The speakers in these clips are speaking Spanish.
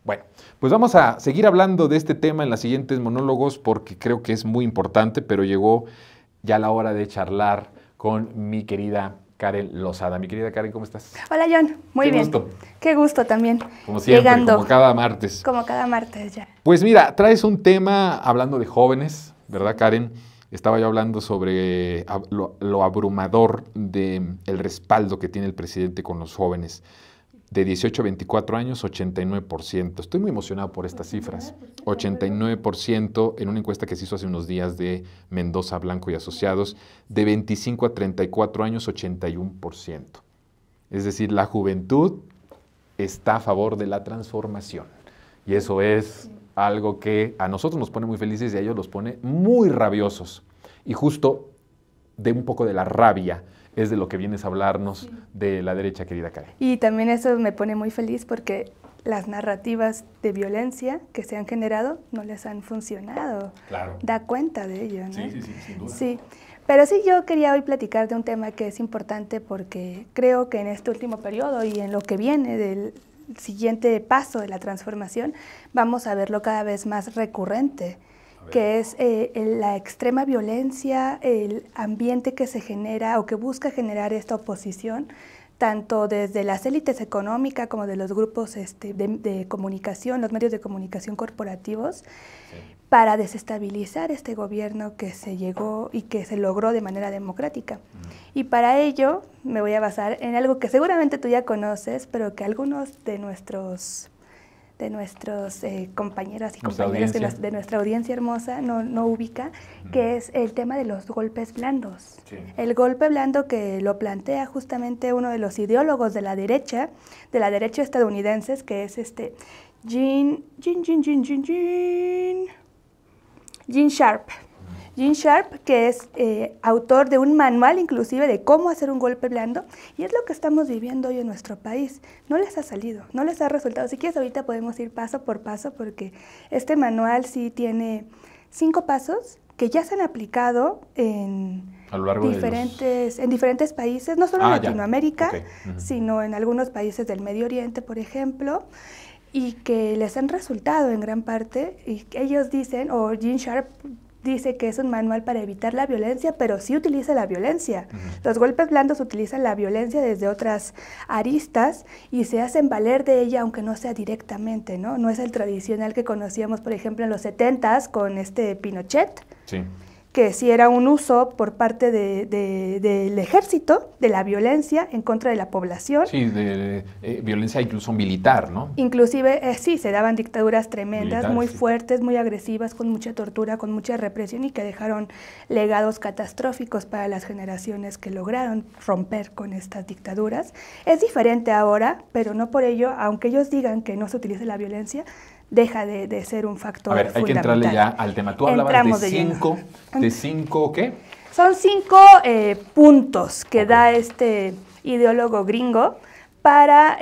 Bueno, pues vamos a seguir hablando de este tema en los siguientes monólogos porque creo que es muy importante, pero llegó ya la hora de charlar con mi querida Karen Lozada. Mi querida Karen, ¿cómo estás? Hola, John. Muy bien. Qué gusto. Qué gusto también. Como siempre, llegando, como cada martes. Como cada martes ya. Pues mira, traes un tema hablando de jóvenes, ¿verdad, Karen? Estaba yo hablando sobre lo abrumador del respaldo que tiene el presidente con los jóvenes. De 18 a 24 años, 89%. Estoy muy emocionado por estas cifras. 89% en una encuesta que se hizo hace unos días de Mendoza, Blanco y Asociados. De 25 a 34 años, 81%. Es decir, la juventud está a favor de la transformación. Y eso es algo que a nosotros nos pone muy felices y a ellos los pone muy rabiosos. Y justo de un poco de la rabia es de lo que vienes a hablarnos de la derecha, querida Karen. Y también eso me pone muy feliz porque las narrativas de violencia que se han generado no les han funcionado. Claro. Da cuenta de ello, ¿no? Sí, sin duda. Sí. Pero sí, yo quería hoy platicar de un tema que es importante porque creo que en este último periodo y en lo que viene del siguiente paso de la transformación, vamos a verlo cada vez más recurrente, que es la extrema violencia, el ambiente que se genera o que busca generar esta oposición, tanto desde las élites económicas como de los grupos de comunicación, los medios de comunicación corporativos, para desestabilizar este gobierno que se llegó y que se logró de manera democrática. Y para ello me voy a basar en algo que seguramente tú ya conoces, pero que algunos de nuestros compañeros y compañeras de nuestra audiencia hermosa no ubica, que es el tema de los golpes blandos. Sí. El golpe blando que lo plantea justamente uno de los ideólogos de la derecha estadounidense, que es Gene Sharp. Gene Sharp, que es autor de un manual inclusive de cómo hacer un golpe blando, y es lo que estamos viviendo hoy en nuestro país. No les ha salido, no les ha resultado. Si quieres ahorita podemos ir paso por paso porque este manual sí tiene 5 pasos que ya se han aplicado en diferentes países, no solo en Latinoamérica, sino en algunos países del Medio Oriente, por ejemplo, y que les han resultado en gran parte, y ellos dicen, o Gene Sharp dice que es un manual para evitar la violencia, pero sí utiliza la violencia. Los golpes blandos utilizan la violencia desde otras aristas y se hacen valer de ella, aunque no sea directamente, ¿no? No es el tradicional que conocíamos, por ejemplo, en los 70s con Pinochet. Sí. Que sí era un uso por parte del ejército, de la violencia en contra de la población. Sí, de violencia incluso militar, ¿no? Inclusive, sí, se daban dictaduras tremendas, muy fuertes, muy agresivas, con mucha tortura, con mucha represión y que dejaron legados catastróficos para las generaciones que lograron romper con estas dictaduras. Es diferente ahora, pero no por ello, aunque ellos digan que no se utilice la violencia, deja de ser un factor fundamental. Hay que entrarle ya al tema. Tú hablabas de cinco, ¿qué? Son 5 puntos que da este ideólogo gringo para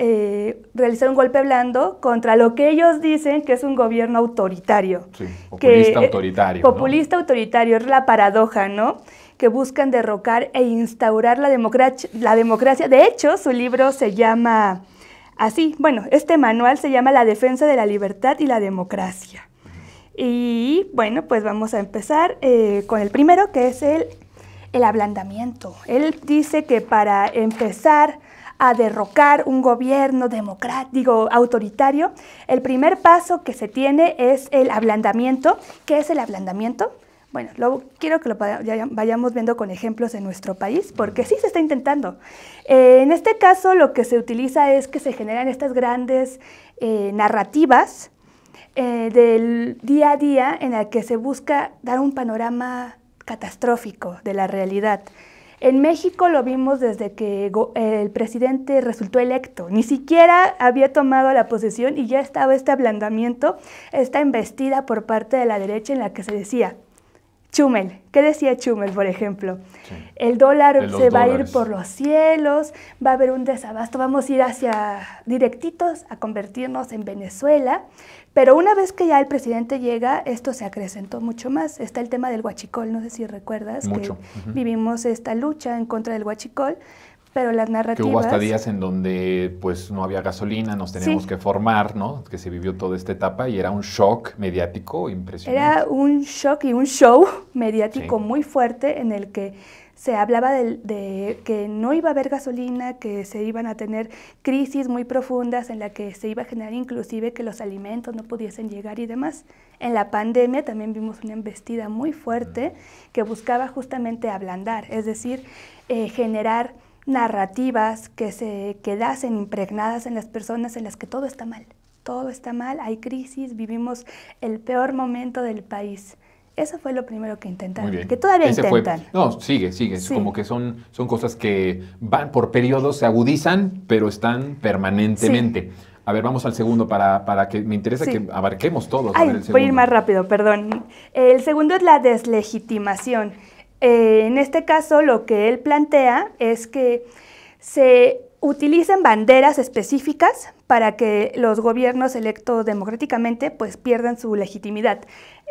realizar un golpe blando contra lo que ellos dicen que es un gobierno autoritario. Sí, populista autoritario. Populista autoritario, es la paradoja, ¿no? Que buscan derrocar e instaurar la democracia. De hecho, su libro se llama así, bueno, este manual se llama La defensa de la libertad y la democracia. Y bueno, pues vamos a empezar con el primero, que es el ablandamiento. Él dice que para empezar a derrocar un gobierno democrático, autoritario, el primer paso que se tiene es el ablandamiento. ¿Qué es el ablandamiento? Bueno, quiero que lo vayamos viendo con ejemplos en nuestro país, porque sí se está intentando. En este caso, lo que se utiliza es que se generan estas grandes narrativas del día a día en la que se busca dar un panorama catastrófico de la realidad. En México lo vimos desde que el presidente resultó electo. Ni siquiera había tomado la posesión y ya estaba este ablandamiento, esta embestida por parte de la derecha en la que se decía: Chumel, ¿qué decía Chumel, por ejemplo? Sí. El dólar se va a ir por los cielos, va a haber un desabasto, vamos a ir directitos a convertirnos en Venezuela. Pero una vez que ya el presidente llega, esto se acrecentó mucho más. Está el tema del huachicol, no sé si recuerdas que vivimos esta lucha en contra del huachicol, pero las narrativas... Que hubo hasta días en donde pues no había gasolina, nos teníamos que formar, ¿no? Que se vivió toda esta etapa y era un shock mediático impresionante. Era un shock y un show mediático muy fuerte en el que se hablaba de que no iba a haber gasolina, que se iban a tener crisis muy profundas en la que se iba a generar inclusive que los alimentos no pudiesen llegar y demás. En la pandemia también vimos una embestida muy fuerte que buscaba justamente ablandar, es decir, generar narrativas que se quedasen impregnadas en las personas en las que todo está mal, hay crisis, vivimos el peor momento del país. Eso fue lo primero que intentaron, que todavía intentan. No, sigue. Sí. Como que son cosas que van por periodos, se agudizan, pero están permanentemente. Sí. A ver, vamos al segundo para que me interesa que abarquemos todo. Voy a ir más rápido, perdón. El segundo es la deslegitimación. En este caso, lo que él plantea es que se utilicen banderas específicas para que los gobiernos electos democráticamente pues pierdan su legitimidad.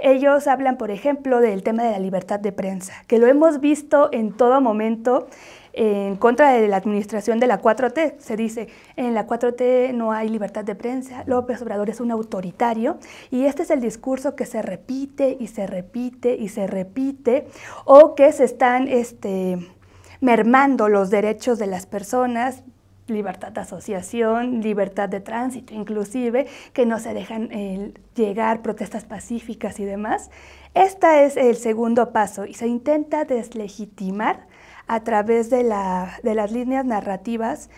Ellos hablan, por ejemplo, del tema de la libertad de prensa, que lo hemos visto en todo momento en contra de la administración de la 4T. Se dice, en la 4T no hay libertad de prensa, López Obrador es un autoritario, y este es el discurso que se repite y se repite y se repite, o que se están mermando los derechos de las personas, libertad de asociación, libertad de tránsito, inclusive, que no se dejan llegar protestas pacíficas y demás. Este es el segundo paso y se intenta deslegitimar a través de las líneas narrativas.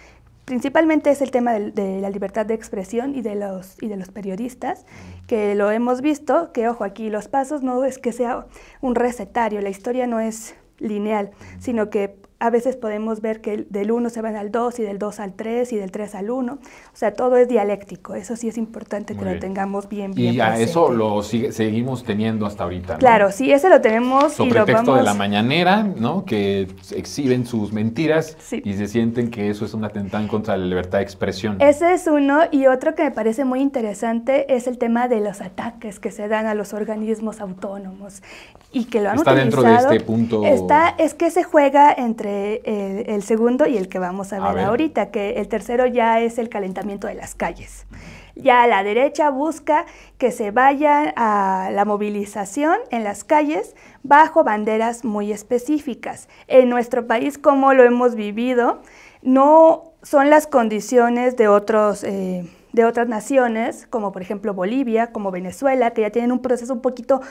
Principalmente es el tema de la libertad de expresión y de los periodistas, que lo hemos visto, que ojo aquí, los pasos no es que sea un recetario, la historia no es lineal, sino que a veces podemos ver que del 1 se van al 2 y del 2 al 3 y del 3 al 1. O sea, todo es dialéctico. Eso sí es importante que lo tengamos bien y a presente. eso lo seguimos teniendo hasta ahorita, ¿no? Claro, sí, ese lo tenemos. Sobre pretexto de la mañanera, ¿no? Que exhiben sus mentiras y se sienten que eso es un atentado en contra de la libertad de expresión. Ese es uno. Y otro que me parece muy interesante es el tema de los ataques que se dan a los organismos autónomos y que lo han utilizado. Está dentro de este punto. Es que se juega entre el segundo y el que vamos a ver ahorita, que el tercero ya es el calentamiento de las calles. Ya la derecha busca que se vayan a la movilización en las calles bajo banderas muy específicas. En nuestro país, como lo hemos vivido, no son las condiciones de otras naciones, como por ejemplo Bolivia, como Venezuela, que ya tienen un proceso un poquito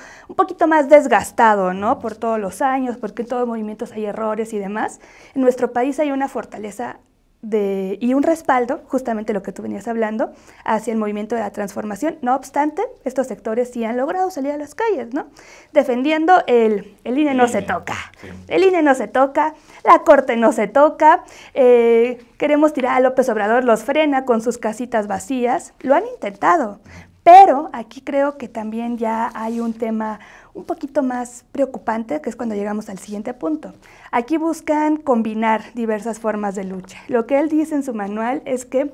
más desgastado, ¿no? Por todos los años, porque en todos los movimientos hay errores y demás. En nuestro país hay una fortaleza y un respaldo, justamente lo que tú venías hablando, hacia el movimiento de la transformación. No obstante, estos sectores sí han logrado salir a las calles, ¿no? Defendiendo el INE no se toca, el INE no se toca, la Corte no se toca, queremos tirar a López Obrador, los frena con sus casitas vacías, lo han intentado, pero aquí creo que también ya hay un tema un poquito más preocupante, que es cuando llegamos al siguiente punto. Aquí buscan combinar diversas formas de lucha. Lo que él dice en su manual es que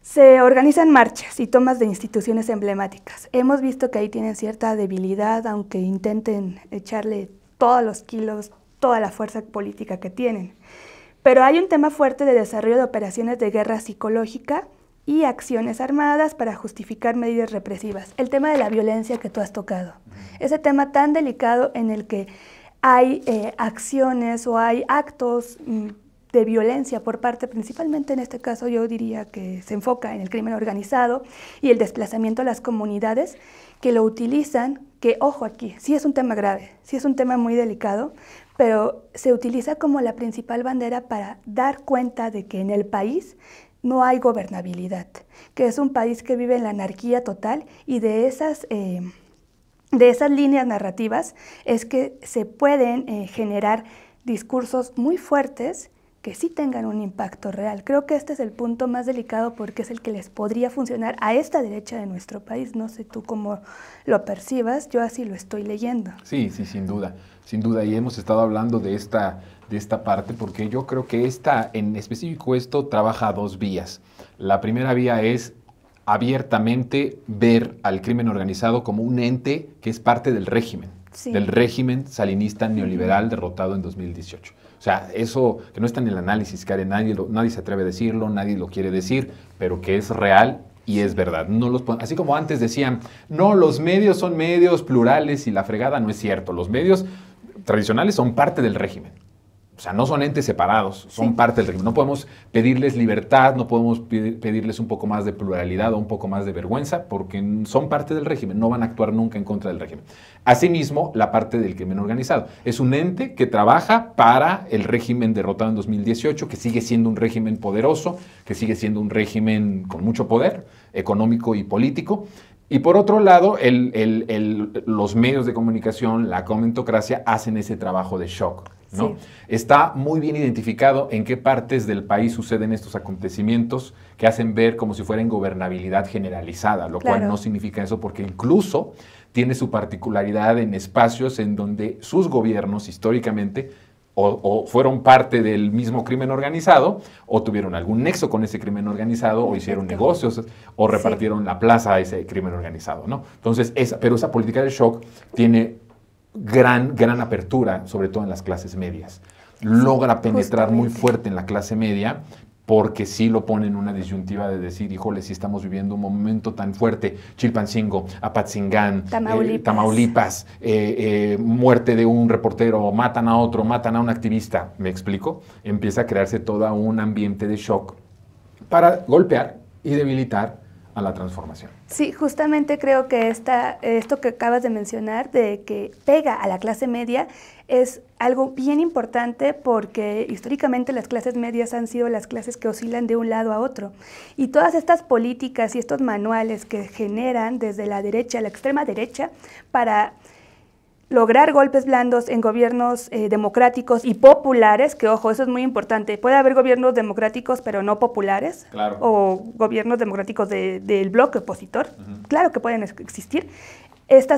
se organizan marchas y tomas de instituciones emblemáticas. Hemos visto que ahí tienen cierta debilidad, aunque intenten echarle todos los kilos, toda la fuerza política que tienen. Pero hay un tema fuerte de desarrollo de operaciones de guerra psicológica y acciones armadas para justificar medidas represivas. El tema de la violencia que tú has tocado. Ese tema tan delicado en el que hay acciones o hay actos de violencia por parte, principalmente en este caso yo diría que se enfoca en el crimen organizado y el desplazamiento a las comunidades que lo utilizan, que ojo aquí, sí es un tema grave, sí es un tema muy delicado, pero se utiliza como la principal bandera para dar cuenta de que en el país no hay gobernabilidad, que es un país que vive en la anarquía total y de esas líneas narrativas es que se pueden generar discursos muy fuertes que sí tengan un impacto real. Creo que este es el punto más delicado porque es el que les podría funcionar a esta derecha de nuestro país. No sé tú cómo lo percibas, yo así lo estoy leyendo. Sí, sin duda. Y hemos estado hablando de esta parte porque yo creo que en específico esto trabaja a dos vías. La primera vía es abiertamente ver al crimen organizado como un ente que es parte del régimen, Sí. del régimen salinista neoliberal derrotado en 2018. O sea, eso que no está en el análisis, Karen, nadie se atreve a decirlo, nadie lo quiere decir, pero que es real y es verdad. Así como antes decían, no, los medios son medios plurales y la fregada, no es cierto. Los medios tradicionales son parte del régimen. O sea, no son entes separados, son parte del régimen. No podemos pedirles libertad, no podemos pedirles un poco más de pluralidad o un poco más de vergüenza, porque son parte del régimen, no van a actuar nunca en contra del régimen. Asimismo, la parte del crimen organizado. Es un ente que trabaja para el régimen derrotado en 2018, que sigue siendo un régimen poderoso, que sigue siendo un régimen con mucho poder económico y político. Y por otro lado, los medios de comunicación, la comentocracia, hacen ese trabajo de shock, ¿no? Sí. Está muy bien identificado en qué partes del país suceden estos acontecimientos que hacen ver como si fuera ingobernabilidad generalizada, lo cual no significa eso, porque incluso tiene su particularidad en espacios en donde sus gobiernos históricamente o fueron parte del mismo crimen organizado, o tuvieron algún nexo con ese crimen organizado, o hicieron negocios, o repartieron la plaza a ese crimen organizado, ¿no? Entonces, pero esa política de shock tiene gran apertura, sobre todo en las clases medias. Logra penetrar muy fuerte en la clase media, porque sí lo pone en una disyuntiva de decir, híjole, sí estamos viviendo un momento tan fuerte, Chilpancingo, Apatzingán, Tamaulipas, muerte de un reportero, matan a otro, matan a un activista, ¿me explico? Empieza a crearse todo un ambiente de shock para golpear y debilitar a la transformación. Sí, justamente creo que esto que acabas de mencionar, de que pega a la clase media, es algo bien importante porque históricamente las clases medias han sido las clases que oscilan de un lado a otro. Y todas estas políticas y estos manuales que generan desde la derecha, la extrema derecha, para lograr golpes blandos en gobiernos democráticos y populares, que ojo, eso es muy importante. Puede haber gobiernos democráticos pero no populares, claro, o gobiernos democráticos del bloque opositor, claro que pueden existir. Esta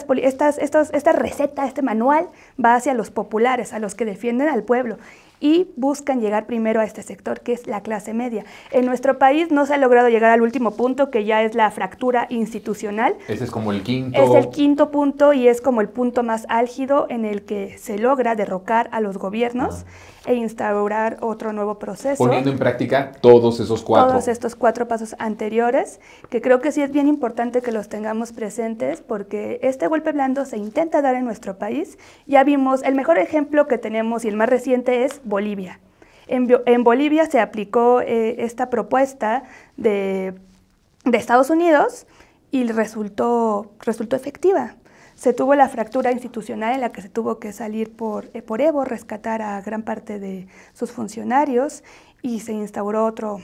receta, este manual va hacia los populares, a los que defienden al pueblo y buscan llegar primero a este sector, que es la clase media. En nuestro país no se ha logrado llegar al último punto, que ya es la fractura institucional. Ese es como el quinto. Es el quinto punto y es como el punto más álgido en el que se logra derrocar a los gobiernos e instaurar otro nuevo proceso. Poniendo en práctica todos esos cuatro. Todos estos 4 pasos anteriores, que creo que sí es bien importante que los tengamos presentes, porque este golpe blando se intenta dar en nuestro país. Ya vimos, el mejor ejemplo que tenemos y el más reciente es Bolivia. En Bolivia se aplicó esta propuesta de Estados Unidos y resultó efectiva. Se tuvo la fractura institucional en la que se tuvo que salir por Evo, rescatar a gran parte de sus funcionarios y se instauró otro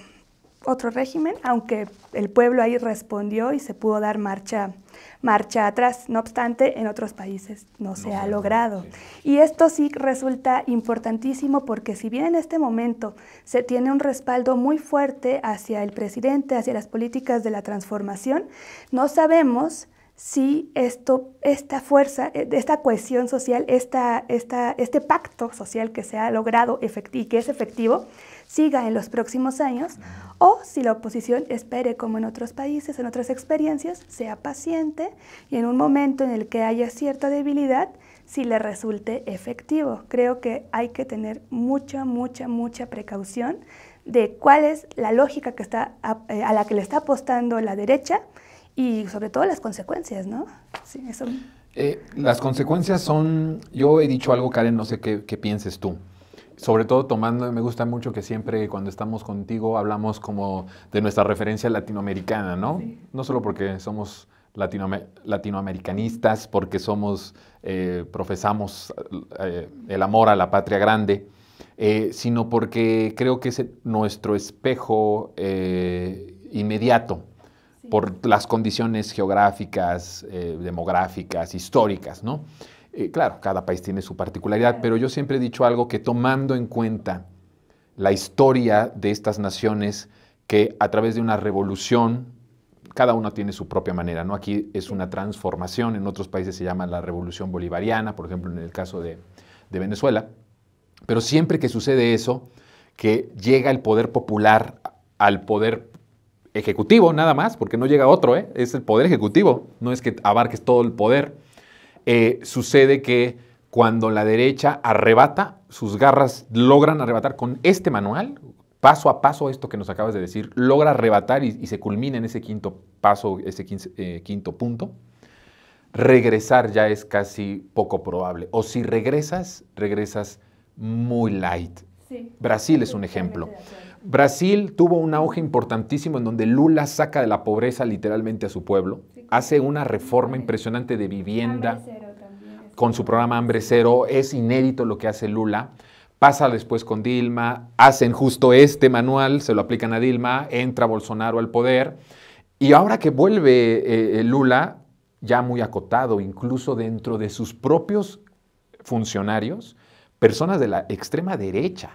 régimen, aunque el pueblo ahí respondió y se pudo dar marcha atrás. No obstante, en otros países no se ha logrado. Y esto sí resulta importantísimo porque si bien en este momento se tiene un respaldo muy fuerte hacia el presidente, hacia las políticas de la transformación, no sabemos si esta fuerza, esta cohesión social, este pacto social que se ha logrado y que es efectivo, siga en los próximos años, o si la oposición espere, como en otros países, en otras experiencias, sea paciente y en un momento en el que haya cierta debilidad, si le resulte efectivo. Creo que hay que tener mucha precaución de cuál es la lógica que a la que le está apostando la derecha, y sobre todo las consecuencias, ¿no? Sí, eso. Las consecuencias son, yo he dicho algo, Karen, no sé qué pienses tú. Sobre todo me gusta mucho que siempre cuando estamos contigo hablamos como de nuestra referencia latinoamericana, ¿no? Sí. No solo porque somos latinoamericanistas, porque profesamos el amor a la patria grande, sino porque creo que es nuestro espejo inmediato, por las condiciones geográficas, demográficas, históricas, ¿no? Claro, cada país tiene su particularidad, pero yo siempre he dicho algo, que tomando en cuenta la historia de estas naciones, que a través de una revolución, cada uno tiene su propia manera, ¿no? Aquí es una transformación, en otros países se llama la revolución bolivariana, por ejemplo, en el caso de Venezuela, pero siempre que sucede eso, que llega el poder popular al poder ejecutivo nada más, porque no llega otro, es el poder ejecutivo, no es que abarques todo el poder. sucede que cuando la derecha arrebata, sus garras logran arrebatar con este manual, paso a paso, esto que nos acabas de decir, logra arrebatar y se culmina en ese quinto paso, ese quinto punto. Regresar ya es casi poco probable. O si regresas, regresas muy light. Sí, Brasil es un ejemplo. Brasil tuvo un auge importantísimo en donde Lula saca de la pobreza literalmente a su pueblo, sí, hace una reforma impresionante de vivienda con su programa Hambre Cero, es inédito lo que hace Lula. Pasa después con Dilma, hacen justo este manual, se lo aplican a Dilma, entra Bolsonaro al poder, y ahora que vuelve Lula, ya muy acotado, incluso dentro de sus propios funcionarios, personas de la extrema derecha,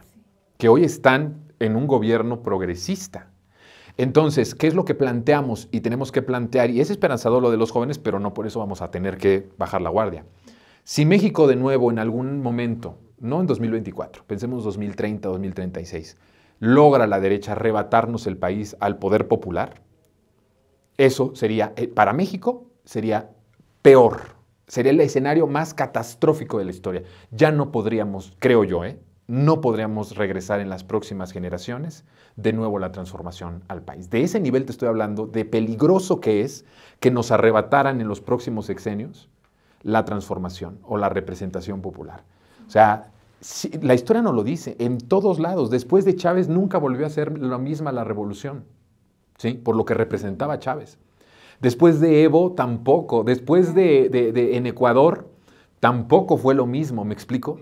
que hoy están en un gobierno progresista. Entonces, ¿qué es lo que planteamos y tenemos que plantear? Y es esperanzador lo de los jóvenes, pero no por eso vamos a tener que bajar la guardia. Si México de nuevo en algún momento, no en 2024, pensemos 2030, 2036, logra la derecha arrebatarnos el país al poder popular, eso sería, para México, sería peor. Sería el escenario más catastrófico de la historia. Ya no podríamos, creo yo, no podríamos regresar en las próximas generaciones de nuevo la transformación al país. De ese nivel te estoy hablando, de peligroso que es que nos arrebataran en los próximos sexenios la transformación o la representación popular. O sea, la historia nos lo dice, en todos lados. Después de Chávez nunca volvió a ser la misma la revolución, ¿sí? Por lo que representaba Chávez. Después de Evo tampoco, después en Ecuador tampoco fue lo mismo, ¿me explico?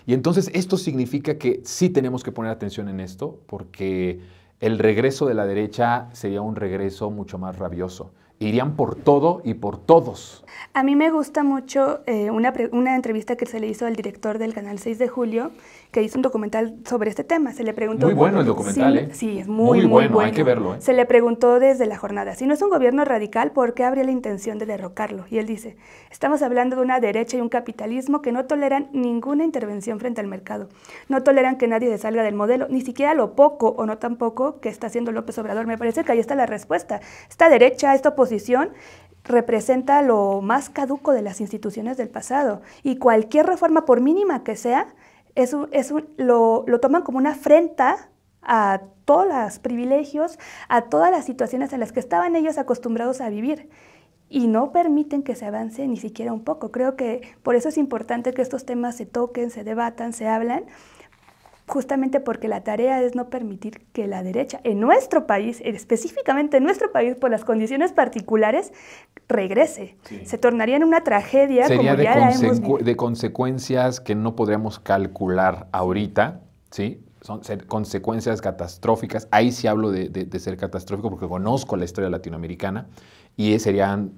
Y entonces esto significa que sí tenemos que poner atención en esto, porque el regreso de la derecha sería un regreso mucho más rabioso. Irían por todo y por todos. A mí me gusta mucho una entrevista que se le hizo al director del Canal 6 de Julio, que hizo un documental sobre este tema. Se le preguntó... Muy bueno el documental, sí, sí, es muy bueno. Hay que verlo. Se le preguntó desde la jornada, si no es un gobierno radical, ¿por qué habría la intención de derrocarlo? Y él dice, estamos hablando de una derecha y un capitalismo que no toleran ninguna intervención frente al mercado. No toleran que nadie se salga del modelo, ni siquiera lo poco o no tan poco que está haciendo López Obrador. Me parece que ahí está la respuesta. Esta derecha, esta oposición, representa lo más caduco de las instituciones del pasado, y cualquier reforma, por mínima que sea, lo toman como una afrenta a todos los privilegios, a todas las situaciones en las que estaban ellos acostumbrados a vivir, y no permiten que se avance ni siquiera un poco. Creo que por eso es importante que estos temas se toquen, se debatan, se hablan, justamente porque la tarea es no permitir que la derecha en nuestro país, específicamente en nuestro país, por las condiciones particulares, regrese. Sí. Se tornaría en una tragedia. Sería como ya de consecuencias que no podríamos calcular ahorita, ¿sí? Son consecuencias catastróficas. Ahí sí hablo de ser catastrófico porque conozco la historia latinoamericana y serían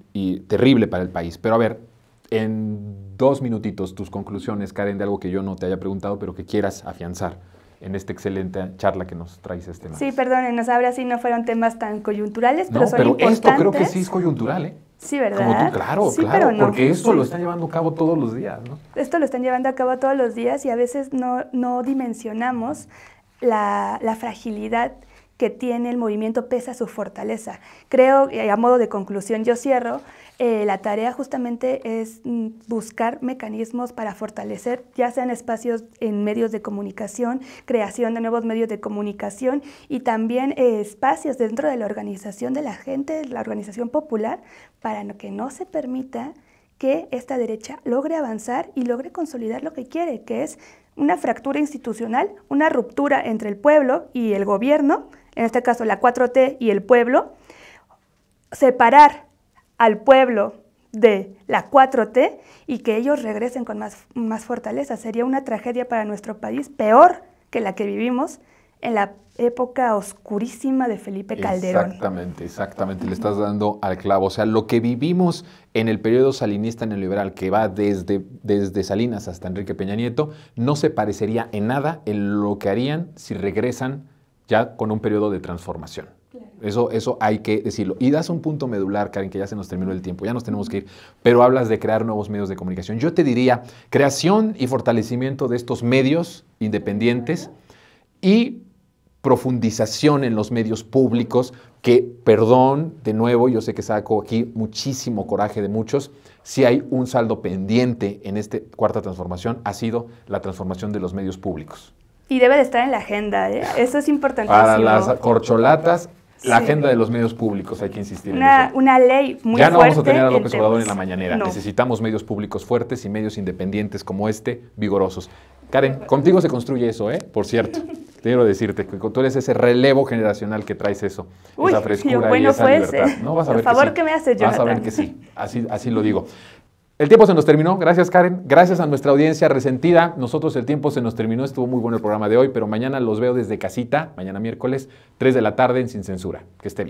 terrible para el país. Pero a ver, en 2 minutitos, tus conclusiones, Karen, de algo que yo no te haya preguntado, pero que quieras afianzar en esta excelente charla que nos traes este martes. Sí, perdónenos, ahora sí no fueron temas tan coyunturales, pero son importantes. Esto creo que sí es coyuntural, ¿eh? Sí, ¿verdad? Como tú, claro, sí, claro, pero no, porque esto lo están llevando a cabo todos los días, ¿no? Esto lo están llevando a cabo todos los días y a veces no dimensionamos la fragilidad que tiene el movimiento pese a su fortaleza. Creo, a modo de conclusión, yo cierro, la tarea justamente es buscar mecanismos para fortalecer, ya sean espacios en medios de comunicación, creación de nuevos medios de comunicación y también espacios dentro de la organización de la gente, la organización popular, para que no se permita que esta derecha logre avanzar y logre consolidar lo que quiere, que es una fractura institucional, una ruptura entre el pueblo y el gobierno, en este caso la 4T y el pueblo, separar al pueblo de la 4T y que ellos regresen con más fortaleza. Sería una tragedia para nuestro país, peor que la que vivimos en la época oscurísima de Felipe Calderón. Exactamente, le estás dando al clavo. O sea, lo que vivimos en el periodo salinista neoliberal, que va desde Salinas hasta Enrique Peña Nieto, no se parecería en nada en lo que harían si regresan ya con un periodo de transformación. Claro. Eso hay que decirlo. Y das un punto medular, Karen, que ya se nos terminó el tiempo, ya nos tenemos que ir, pero hablas de crear nuevos medios de comunicación. Yo te diría creación y fortalecimiento de estos medios independientes y profundización en los medios públicos, que, perdón, de nuevo, yo sé que saco aquí muchísimo coraje de muchos, si hay un saldo pendiente en esta cuarta transformación, ha sido la transformación de los medios públicos. Y debe de estar en la agenda, ¿eh? Eso es importantísimo. Para las corcholatas, la agenda de los medios públicos, hay que insistir en eso. Una ley muy fuerte. Ya no vamos a tener a López Obrador en la mañanera. No. Necesitamos medios públicos fuertes y medios independientes como este, vigorosos. Karen, contigo se construye eso, por cierto. Quiero decirte que tú eres ese relevo generacional que traes eso, esa frescura y esa libertad. No, vas a ver por favor, que sí. ¿qué me haces, Jonathan? Vas a ver que sí, así lo digo. El tiempo se nos terminó. Gracias, Karen. Gracias a nuestra audiencia resentida. Nosotros el tiempo se nos terminó. Estuvo muy bueno el programa de hoy, pero mañana los veo desde casita, mañana miércoles, 3 de la tarde en Sin Censura. Que esté bien.